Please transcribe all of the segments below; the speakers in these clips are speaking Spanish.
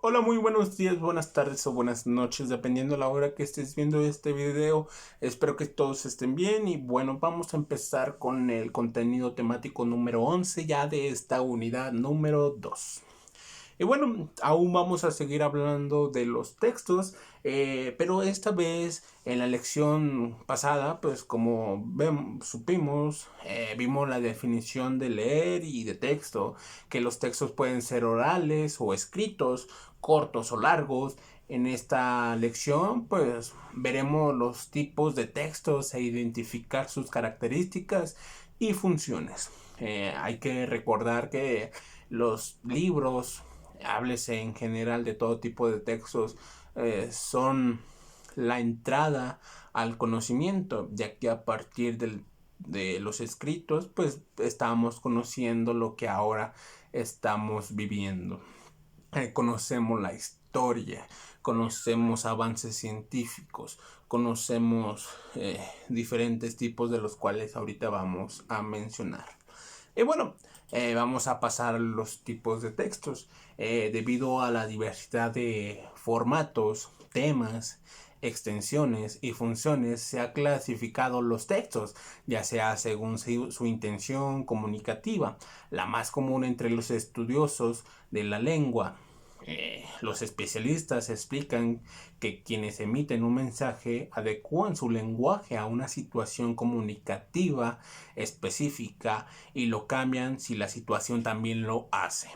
Hola, muy buenos días, buenas tardes o buenas noches, dependiendo de la hora que estés viendo este video. Espero que todos estén bien y bueno, vamos a empezar con el contenido temático número 11 ya de esta unidad número 2. Y bueno, aún vamos a seguir hablando de los textos, pero esta vez en la lección pasada, pues como supimos, vimos la definición de leer y de texto, que los textos pueden ser orales o escritos, cortos o largos. En esta lección, pues veremos los tipos de textos e identificar sus características y funciones. Hay que recordar que los libros, háblese en general de todo tipo de textos, son la entrada al conocimiento, ya que a partir de los escritos, pues estamos conociendo lo que ahora estamos viviendo. Conocemos la historia, conocemos avances científicos, conocemos diferentes tipos de los cuales ahorita vamos a mencionar. Y bueno, vamos a pasar los tipos de textos. Debido a la diversidad de formatos, temas, extensiones y funciones, se ha clasificado los textos, ya sea según su intención comunicativa. La más común entre los estudiosos de la lengua, los especialistas explican que quienes emiten un mensaje adecúan su lenguaje a una situación comunicativa específica y lo cambian si la situación también lo hace.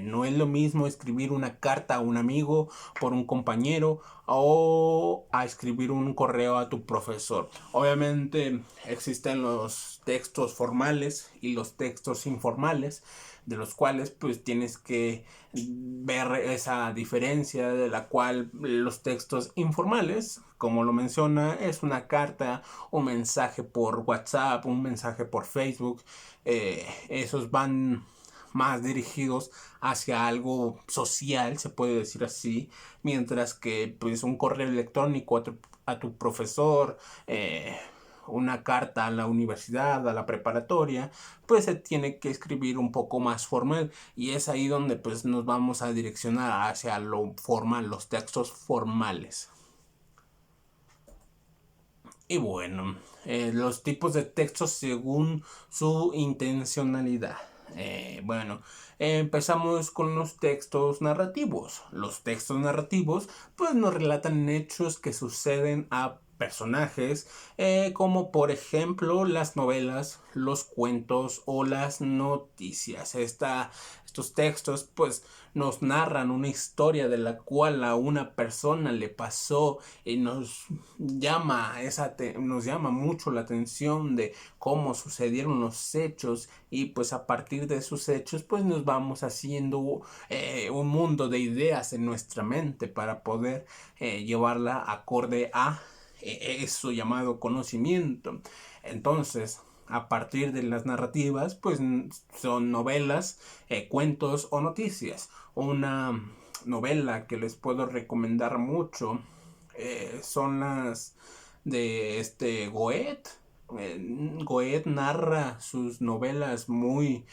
No es lo mismo escribir una carta a un amigo por un compañero o a escribir un correo a tu profesor. Obviamente existen los textos formales y los textos informales, de los cuales pues tienes que ver esa diferencia, de la cual los textos informales, como lo menciona, es una carta, un mensaje por WhatsApp, un mensaje por Facebook. Esos van más dirigidos hacia algo social, se puede decir así, mientras que pues un correo electrónico a tu profesor, una carta a la universidad, a la preparatoria, pues se tiene que escribir un poco más formal, y es ahí donde pues nos vamos a direccionar hacia lo formal, los textos formales. Y bueno, los tipos de textos según su intencionalidad. Bueno, empezamos con los textos narrativos. Los textos narrativos pues nos relatan hechos que suceden a personajes, como por ejemplo las novelas, los cuentos o las noticias. Estos textos pues nos narran una historia de la cual a una persona le pasó y nos llama mucho la atención de cómo sucedieron los hechos, y pues a partir de esos hechos pues nos vamos haciendo un mundo de ideas en nuestra mente para poder llevarla acorde a eso llamado conocimiento. Entonces, a partir de las narrativas, pues son novelas, cuentos o noticias. Una novela que les puedo recomendar mucho son las de Goethe. Goethe narra sus novelas muy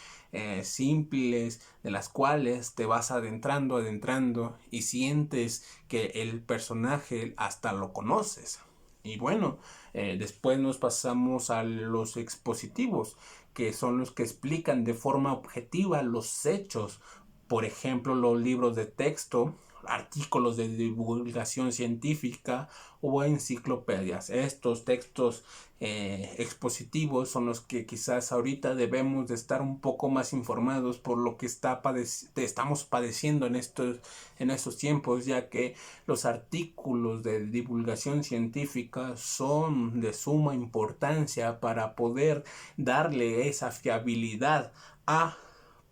simples, de las cuales te vas adentrando y sientes que el personaje hasta lo conoces. Y bueno, después nos pasamos a los expositivos, que son los que explican de forma objetiva los hechos. Por ejemplo, los libros de texto, artículos de divulgación científica o enciclopedias. Estos textos expositivos son los que quizás ahorita debemos de estar un poco más informados por lo que estamos padeciendo en estos tiempos, ya que los artículos de divulgación científica son de suma importancia para poder darle esa fiabilidad a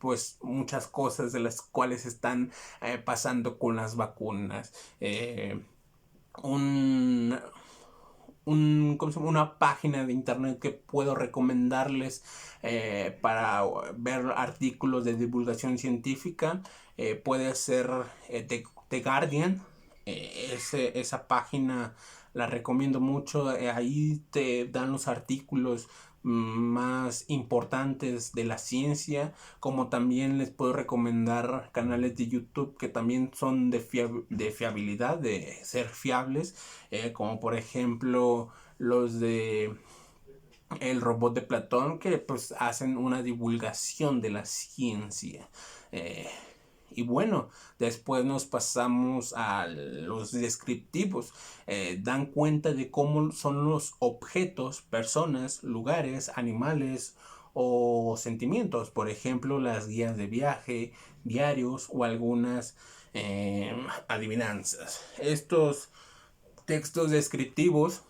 pues muchas cosas de las cuales están pasando con las vacunas. Un, ¿Cómo se llama? Una página de internet que puedo recomendarles para ver artículos de divulgación científica puede ser The Guardian. Esa página la recomiendo mucho. Ahí te dan los artículos más importantes de la ciencia, como también les puedo recomendar canales de YouTube que también son de fiabilidad, de ser fiables, como por ejemplo los de El Robot de Platón, que pues hacen una divulgación de la ciencia. Eh, y bueno, después nos pasamos a los descriptivos. Dan cuenta de cómo son los objetos, personas, lugares, animales o sentimientos. Por ejemplo, las guías de viaje, diarios o algunas adivinanzas. Estos textos descriptivos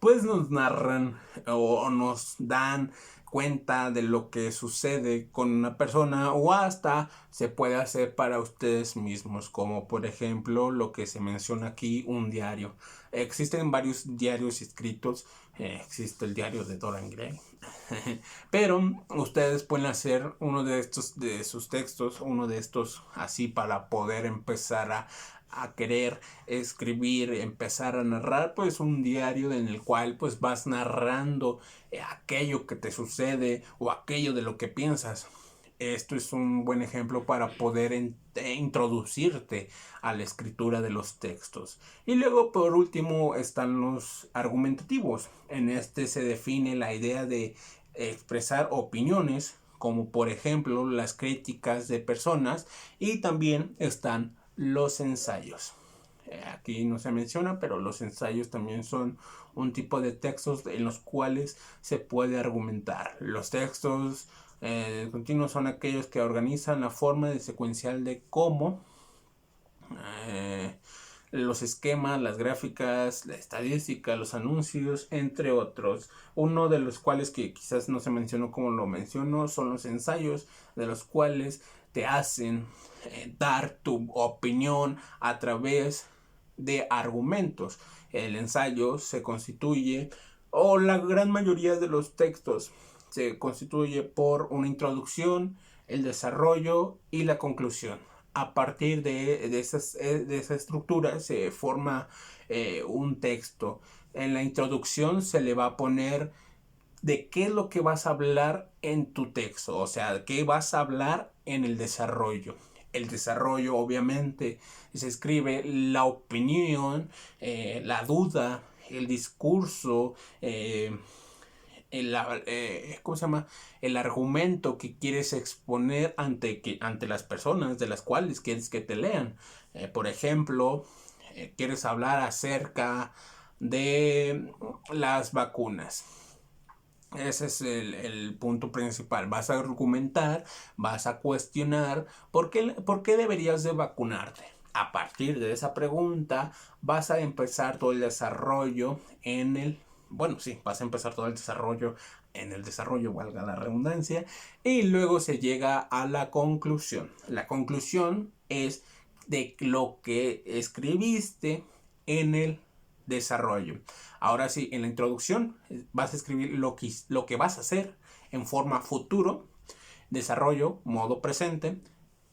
pues nos narran o nos dan cuenta de lo que sucede con una persona, o hasta se puede hacer para ustedes mismos, como por ejemplo lo que se menciona aquí, un diario. Existen varios diarios escritos, existe el diario de Dorian Gray, pero ustedes pueden hacer uno de estos, de sus textos, uno de estos así, para poder empezar a querer escribir, empezar a narrar, pues un diario en el cual pues vas narrando aquello que te sucede o aquello de lo que piensas. Esto es un buen ejemplo para poder introducirte a la escritura de los textos. Y luego, por último, están los argumentativos. En este se define la idea de expresar opiniones, como por ejemplo las críticas de personas, y también están los ensayos. Aquí no se menciona, pero los ensayos también son un tipo de textos en los cuales se puede argumentar. Los textos continuos son aquellos que organizan la forma de secuencial de cómo los esquemas, las gráficas, la estadística, los anuncios, entre otros. Uno de los cuales que quizás no se mencionó como lo menciono son los ensayos, de los cuales te hacen dar tu opinión a través de argumentos. El ensayo se constituye, o la gran mayoría de los textos se constituye por una introducción, el desarrollo y la conclusión. A partir de esa estructura se forma un texto. En la introducción se le va a poner de qué es lo que vas a hablar en tu texto, o sea, qué vas a hablar en el desarrollo. El desarrollo, obviamente, se escribe la opinión, la duda, el discurso, ¿cómo se llama? El argumento que quieres exponer ante las personas de las cuales quieres que te lean. Por ejemplo, quieres hablar acerca de las vacunas. Ese es el punto principal. Vas a argumentar, vas a cuestionar por qué deberías de vacunarte. A partir de esa pregunta vas a empezar todo el desarrollo vas a empezar todo el desarrollo en el desarrollo, valga la redundancia, y luego se llega a la conclusión. La conclusión es de lo que escribiste en el desarrollo. Ahora sí, en la introducción vas a escribir lo que vas a hacer en forma futuro, desarrollo, modo presente,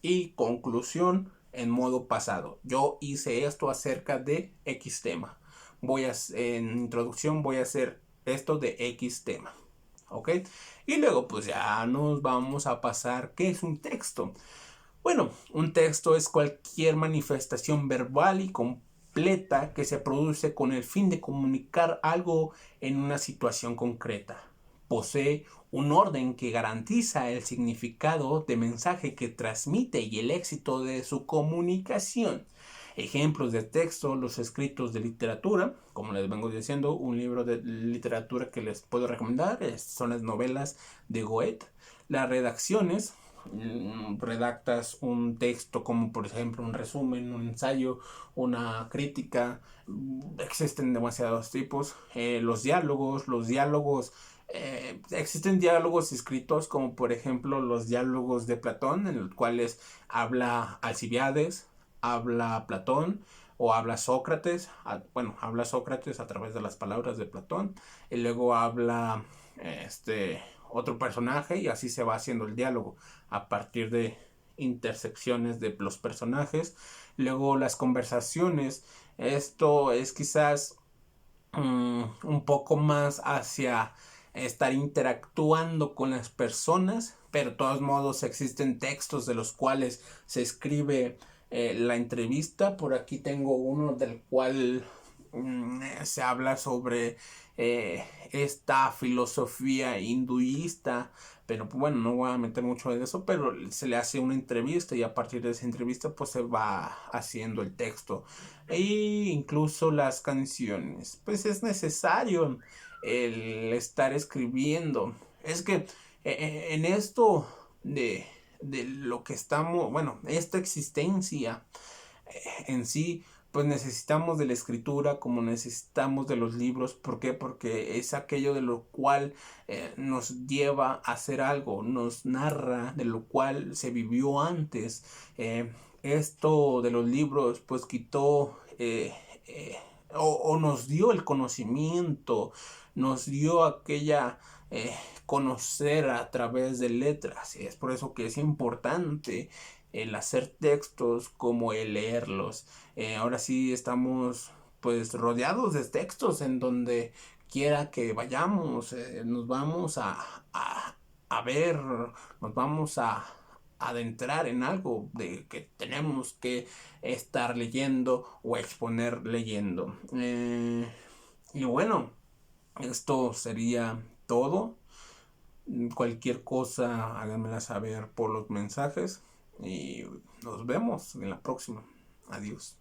y conclusión en modo pasado. Yo hice esto acerca de X tema. En introducción voy a hacer esto de X tema. ¿Ok? Y luego pues ya nos vamos a pasar, ¿qué es un texto? Bueno, un texto es cualquier manifestación verbal y completa que se produce con el fin de comunicar algo en una situación concreta. Posee un orden que garantiza el significado de mensaje que transmite y el éxito de su comunicación. Ejemplos de texto, los escritos de literatura, como les vengo diciendo, un libro de literatura que les puedo recomendar son las novelas de Goethe. Las redacciones, redactas un texto como por ejemplo un resumen, un ensayo, una crítica. Existen demasiados tipos. Los diálogos, existen diálogos escritos como por ejemplo los diálogos de Platón, en los cuales habla Alcibiades, habla Platón o habla Sócrates. Habla Sócrates a través de las palabras de Platón, y luego habla otro personaje, y así se va haciendo el diálogo a partir de intersecciones de los personajes. Luego las conversaciones, esto es quizás un poco más hacia estar interactuando con las personas, pero de todos modos existen textos de los cuales se escribe la entrevista. Por aquí tengo uno del cual se habla sobre esta filosofía hinduista, pero bueno, no voy a meter mucho en eso, pero se le hace una entrevista y a partir de esa entrevista pues se va haciendo el texto e incluso las canciones. Pues es necesario el estar escribiendo. Es que en esto de lo que estamos, bueno, esta existencia en sí, pues necesitamos de la escritura como necesitamos de los libros. ¿Por qué? Porque es aquello de lo cual nos lleva a hacer algo, nos narra de lo cual se vivió antes. Esto de los libros pues quitó o nos dio el conocimiento, nos dio aquella conocer a través de letras, y es por eso que es importante el hacer textos como el leerlos. Ahora sí estamos pues rodeados de textos en donde quiera que vayamos, nos vamos a ver, nos vamos a adentrar en algo de que tenemos que estar leyendo o exponer leyendo. Y bueno, esto sería todo. Cualquier cosa háganmela saber por los mensajes y nos vemos en la próxima. Adiós.